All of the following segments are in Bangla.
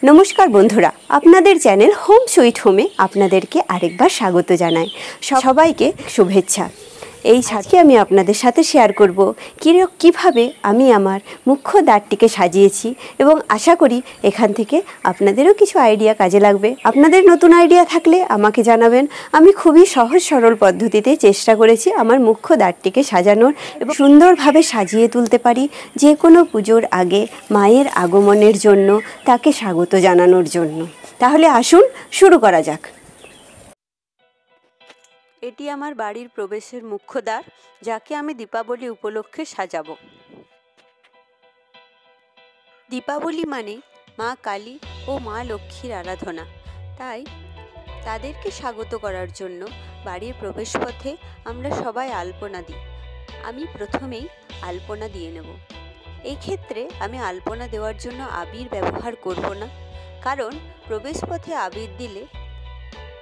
নমস্কার বন্ধুরা, আপনাদের চ্যানেল হোম সুইট হোমে আপনাদেরকে আরেকবার স্বাগত জানাই। সবাইকে শুভেচ্ছা। এই সাথে আমি আপনাদের সাথে শেয়ার করব কিভাবে আমি আমার মুখ্য দ্বারটিকে সাজিয়েছি এবং আশা করি এখান থেকে আপনাদেরও কিছু আইডিয়া কাজে লাগবে। আপনাদের নতুন আইডিয়া থাকলে আমাকে জানাবেন। আমি খুবই সহজ সরল পদ্ধতিতে চেষ্টা করেছি আমার মুখ্য দ্বারটিকে সাজানোর এবং সুন্দরভাবে সাজিয়ে তুলতে পারি যে কোনো পুজোর আগে মায়ের আগমনের জন্য, তাকে স্বাগত জানানোর জন্য। তাহলে আসুন শুরু করা যাক। এটি আমার বাড়ির প্রবেশের মুখ্য দ্বার, যাকে আমি দীপাবলি উপলক্ষে সাজাবো। দীপাবলি মানে মা কালী ও মা লক্ষ্মীর আরাধনা, তাই তাদেরকে স্বাগত করার জন্য বাড়ির প্রবেশপথে আমরা সবাই আলপনা দিই। আমি প্রথমেই আলপনা দিয়ে নেব। এই ক্ষেত্রে আমি আলপনা দেওয়ার জন্য আবির ব্যবহার করব না, কারণ প্রবেশপথে আবির দিলে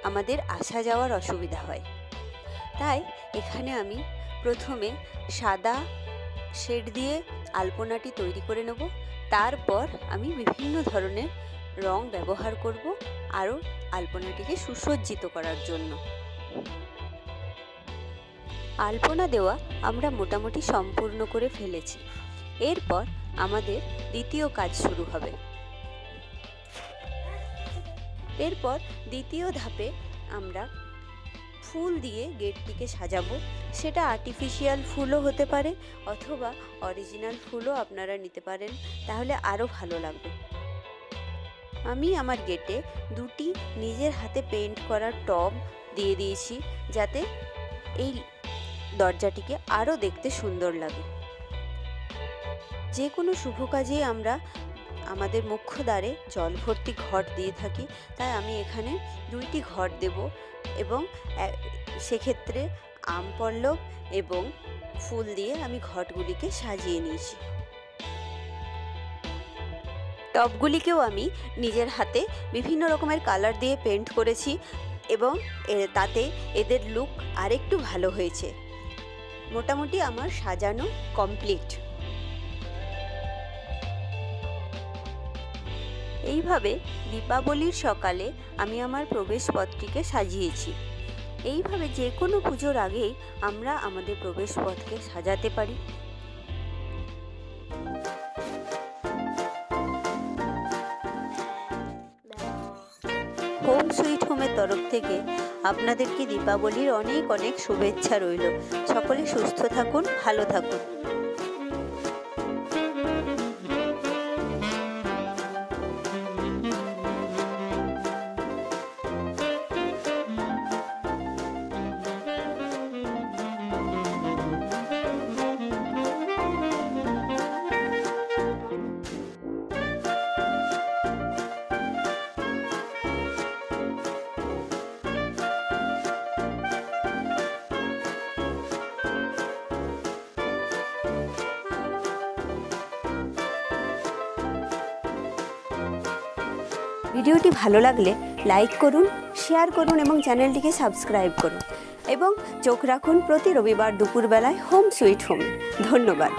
আমাদের আসা যাওয়ার অসুবিধা হয়। তাই এখানে আমি প্রথমে সাদা শেড দিয়ে আলপনাটি তৈরি করে নেব। তারপর আমি বিভিন্ন ধরনের রং ব্যবহার করব আরও আলপনাটিকে সুসজ্জিত করার জন্য। আলপনা দেওয়া আমরা মোটামুটি সম্পূর্ণ করে ফেলেছি। এরপর আমাদের দ্বিতীয় কাজ শুরু হবে। এরপর দ্বিতীয় ধাপে আমরা ফুল দিয়ে গেটটিকে সাজাবো। সেটা আর্টিফিশিয়াল ফুলও হতে পারে অথবা অরিজিনাল ফুলও আপনারা নিতে পারেন, তাহলে আরও ভালো লাগবে। আমি আমার গেটে দুটি নিজের হাতে পেইন্ট করা টব দিয়ে দিয়েছি, যাতে এই দরজাটিকে আরও দেখতে সুন্দর লাগে। যে কোনো শুভ কাজেই আমরা আমাদের মুখ্য দ্বারে জল ভর্তি ঘট দিয়ে থাকি, তাই আমি এখানে দুইটি ঘট দেব এবং সেক্ষেত্রে আম পল্লব এবং ফুল দিয়ে আমি ঘটগুলিকে সাজিয়ে নিয়েছি। টবগুলিকেও আমি নিজের হাতে বিভিন্ন রকমের কালার দিয়ে পেইন্ট করেছি এবং তাতে এদের লুক আরেকটু ভালো হয়েছে। মোটামুটি আমার সাজানো কমপ্লিট। এইভাবে দীপাবলির সকালে আমি আমার প্রবেশপথটিকে সাজিয়েছি। এইভাবে যে কোনো পুজোর আগেই আমরা আমাদের প্রবেশপথকে সাজাতে পারি। হোম সুইট হোমের তরফ থেকে আপনাদেরকে দীপাবলির অনেক অনেক শুভেচ্ছা রইল। সকলে সুস্থ থাকুন, ভালো থাকুন। ভিডিওটি ভালো লাগলে লাইক করুন, শেয়ার করুন এবং চ্যানেলটিকে সাবস্ক্রাইব করুন এবং চোখ রাখুন প্রতি রবিবার দুপুরবেলায় হোম সুইট হোমে। ধন্যবাদ।